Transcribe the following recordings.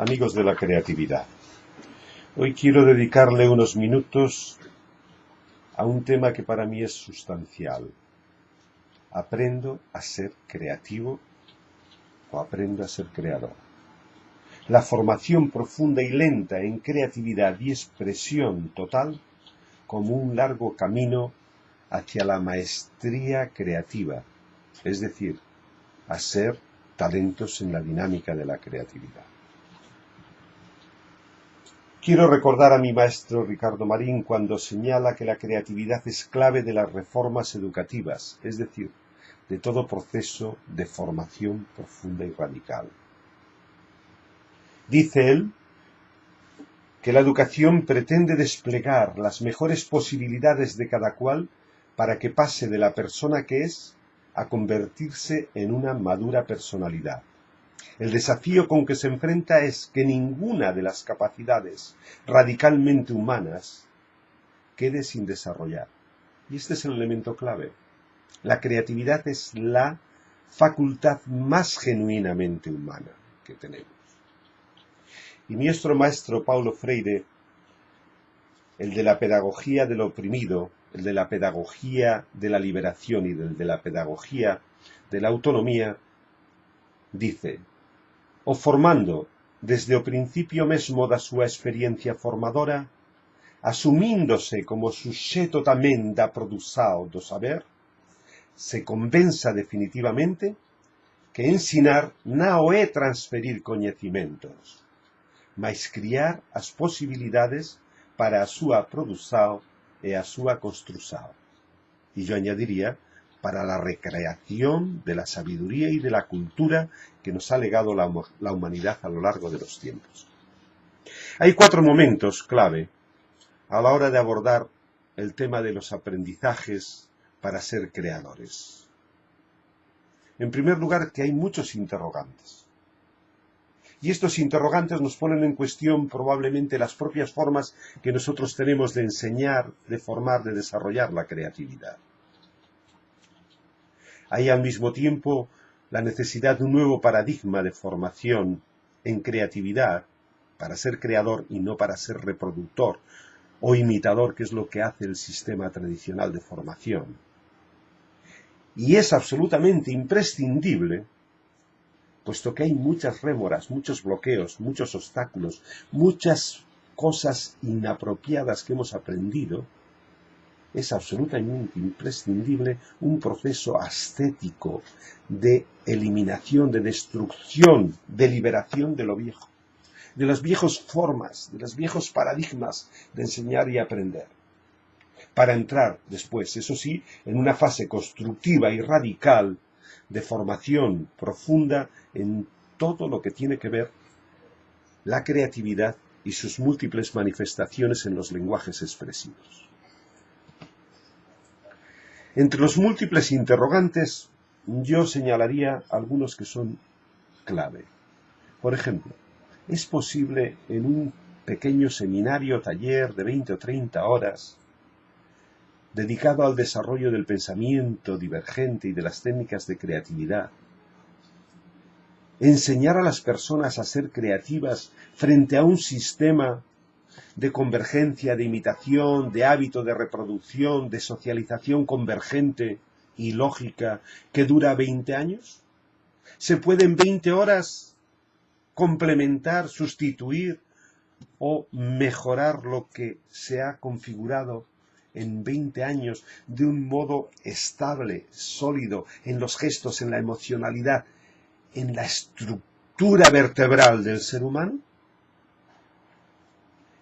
amigos de la creatividad. Hoy quiero dedicarle unos minutos a un tema que para mí es sustancial. ¿Aprendo a ser creativo o aprendo a ser creador? La formación profunda y lenta en creatividad y expresión total como un largo camino hacia la maestría creativa, es decir, a ser talentos en la dinámica de la creatividad. Quiero recordar a mi maestro Ricardo Marín cuando señala que la creatividad es clave de las reformas educativas, es decir, de todo proceso de formación profunda y radical. Dice él que la educación pretende desplegar las mejores posibilidades de cada cual para que pase de la persona que es a convertirse en una madura personalidad. El desafío con que se enfrenta es que ninguna de las capacidades radicalmente humanas quede sin desarrollar. Y este es el elemento clave. La creatividad es la facultad más genuinamente humana que tenemos. Y nuestro maestro Paulo Freire, el de la pedagogía del oprimido, el de la pedagogía de la liberación y el de la pedagogía de la autonomía, dice: o formando desde o principio mesmo da súa experiencia formadora, asumíndose como suxeto tamén da produção do saber, se convenza definitivamente que ensinar non é transferir coñecimentos, mas criar as posibilidades para a súa produção e a súa construção. E yo añadiría, para la recreación de la sabiduría y de la cultura que nos ha legado la humanidad a lo largo de los tiempos. Hay 4 momentos clave a la hora de abordar el tema de los aprendizajes para ser creadores. En primer lugar, que hay muchos interrogantes. Y estos interrogantes nos ponen en cuestión probablemente las propias formas que nosotros tenemos de enseñar, de formar, de desarrollar la creatividad. Hay al mismo tiempo la necesidad de un nuevo paradigma de formación en creatividad para ser creador y no para ser reproductor o imitador, que es lo que hace el sistema tradicional de formación. Y es absolutamente imprescindible, puesto que hay muchas rémoras, muchos bloqueos, muchos obstáculos, muchas cosas inapropiadas que hemos aprendido, es absolutamente imprescindible un proceso ascético de eliminación, de destrucción, de liberación de lo viejo, de las viejas formas, de los viejos paradigmas de enseñar y aprender, para entrar después, eso sí, en una fase constructiva y radical de formación profunda en todo lo que tiene que ver la creatividad y sus múltiples manifestaciones en los lenguajes expresivos. Entre los múltiples interrogantes, yo señalaría algunos que son clave. Por ejemplo, ¿es posible en un pequeño seminario o taller de 20 o 30 horas dedicado al desarrollo del pensamiento divergente y de las técnicas de creatividad, enseñar a las personas a ser creativas frente a un sistema de convergencia, de imitación, de hábito de reproducción, de socialización convergente y lógica que dura 20 años? ¿Se puede en 20 horas complementar, sustituir o mejorar lo que se ha configurado en 20 años de un modo estable, sólido, en los gestos, en la emocionalidad, en la estructura vertebral del ser humano?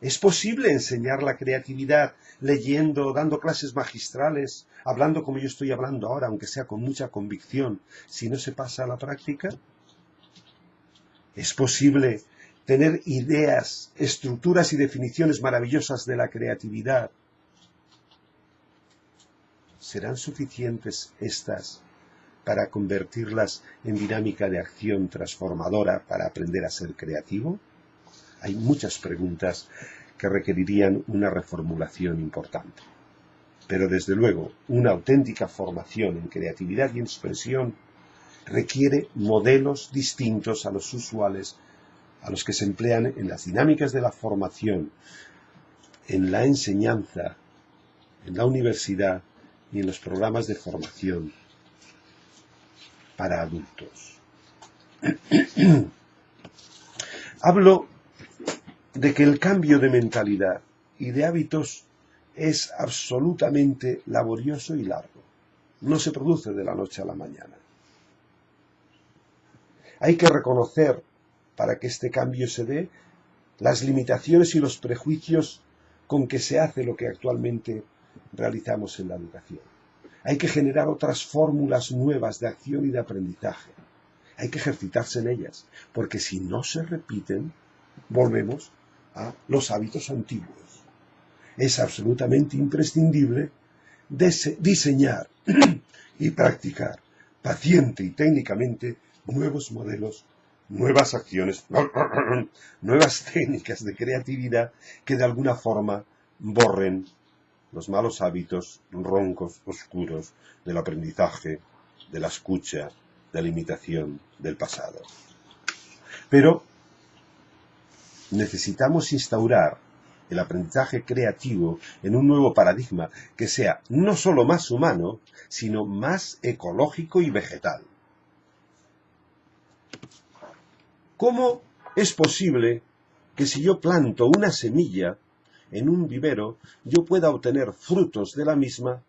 ¿Es posible enseñar la creatividad leyendo, dando clases magistrales, hablando como yo estoy hablando ahora, aunque sea con mucha convicción, si no se pasa a la práctica? ¿Es posible tener ideas, estructuras y definiciones maravillosas de la creatividad? ¿Serán suficientes estas para convertirlas en dinámica de acción transformadora para aprender a ser creativo? Hay muchas preguntas que requerirían una reformulación importante. Pero desde luego, una auténtica formación en creatividad y en expresión requiere modelos distintos a los usuales a los que se emplean en las dinámicas de la formación, en la enseñanza, en la universidad y en los programas de formación para adultos. Hablo de que el cambio de mentalidad y de hábitos es absolutamente laborioso y largo. No se produce de la noche a la mañana. Hay que reconocer, para que este cambio se dé, las limitaciones y los prejuicios con que se hace lo que actualmente realizamos en la educación. Hay que generar otras fórmulas nuevas de acción y de aprendizaje. Hay que ejercitarse en ellas, porque si no se repiten, volvemos a los hábitos antiguos. Es absolutamente imprescindible diseñar y practicar paciente y técnicamente nuevos modelos, nuevas acciones, nuevas técnicas de creatividad que de alguna forma borren los malos hábitos roncos, oscuros del aprendizaje, de la escucha, de la imitación del pasado. Pero necesitamos instaurar el aprendizaje creativo en un nuevo paradigma que sea no solo más humano, sino más ecológico y vegetal. ¿Cómo es posible que si yo planto una semilla en un vivero, yo pueda obtener frutos de la misma,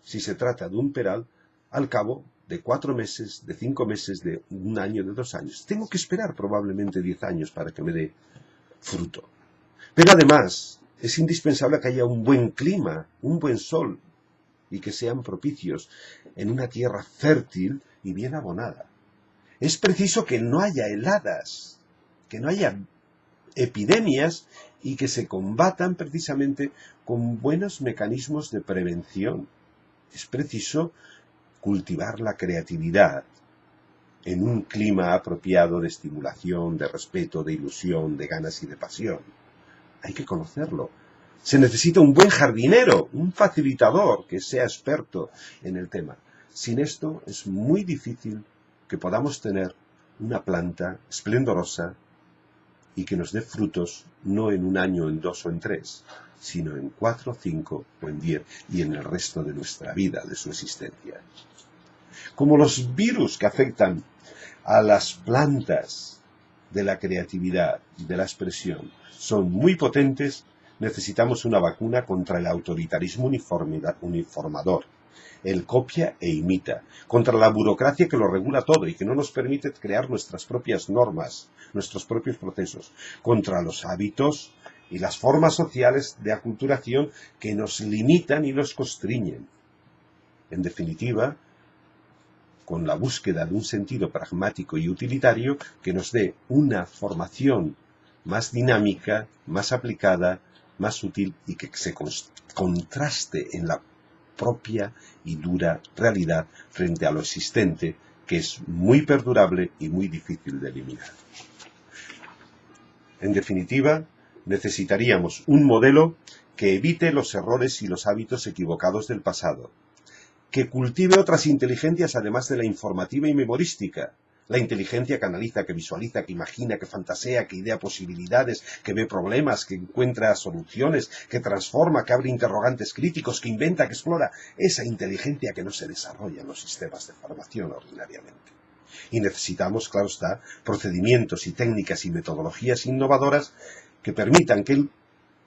si se trata de un peral, al cabo de 4 meses, de 5 meses, de 1 año, de 2 años? Tengo que esperar probablemente 10 años para que me dé fruto. Pero además es indispensable que haya un buen clima, un buen sol, y que sean propicios en una tierra fértil y bien abonada. Es preciso que no haya heladas, que no haya epidemias y que se combatan precisamente con buenos mecanismos de prevención. Es preciso cultivar la creatividad en un clima apropiado de estimulación, de respeto, de ilusión, de ganas y de pasión. Hay que conocerlo. Se necesita un buen jardinero, un facilitador que sea experto en el tema. Sin esto es muy difícil que podamos tener una planta esplendorosa y que nos dé frutos no en 1 año, en 2 o en 3, sino en 4, 5 o en 10 y en el resto de nuestra vida, de su existencia. Como los virus que afectan a las plantas de la creatividad, de la expresión, son muy potentes, necesitamos una vacuna contra el autoritarismo uniformador, el copia e imita, contra la burocracia que lo regula todo y que no nos permite crear nuestras propias normas, nuestros propios procesos, contra los hábitos y las formas sociales de aculturación que nos limitan y nos constriñen. En definitiva, con la búsqueda de un sentido pragmático y utilitario que nos dé una formación más dinámica, más aplicada, más útil y que se contraste en la propia y dura realidad frente a lo existente, que es muy perdurable y muy difícil de eliminar. En definitiva, necesitaríamos un modelo que evite los errores y los hábitos equivocados del pasado, que cultive otras inteligencias además de la informativa y memorística. La inteligencia que analiza, que visualiza, que imagina, que fantasea, que idea posibilidades, que ve problemas, que encuentra soluciones, que transforma, que abre interrogantes críticos, que inventa, que explora. Esa inteligencia que no se desarrolla en los sistemas de formación ordinariamente. Y necesitamos, claro está, procedimientos y técnicas y metodologías innovadoras que permitan que el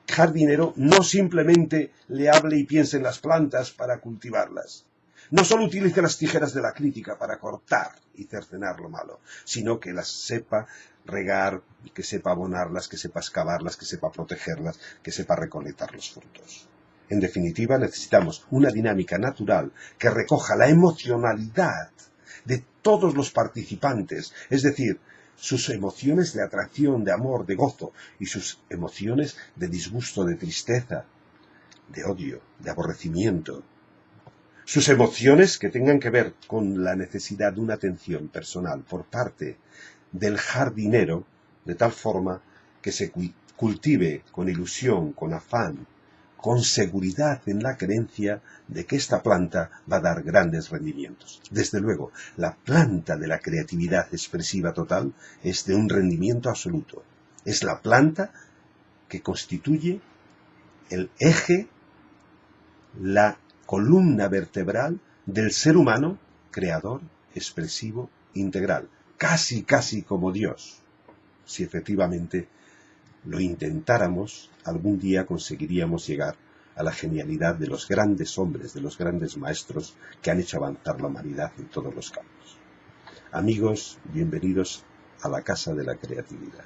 jardinero no simplemente le hable y piense en las plantas para cultivarlas. No solo utilice las tijeras de la crítica para cortar y cercenar lo malo, sino que las sepa regar, que sepa abonarlas, que sepa excavarlas, que sepa protegerlas, que sepa recolectar los frutos. En definitiva, necesitamos una dinámica natural que recoja la emocionalidad de todos los participantes, es decir, sus emociones de atracción, de amor, de gozo, y sus emociones de disgusto, de tristeza, de odio, de aborrecimiento. Sus emociones que tengan que ver con la necesidad de una atención personal por parte del jardinero, de tal forma que se cultive con ilusión, con afán, con seguridad en la creencia de que esta planta va a dar grandes rendimientos. Desde luego, la planta de la creatividad expresiva total es de un rendimiento absoluto. Es la planta que constituye el eje, la columna vertebral del ser humano creador, expresivo, integral. Casi como Dios. Si efectivamente lo intentáramos, algún día conseguiríamos llegar a la genialidad de los grandes hombres, de los grandes maestros que han hecho avanzar la humanidad en todos los campos. Amigos, bienvenidos a la Casa de la Creatividad.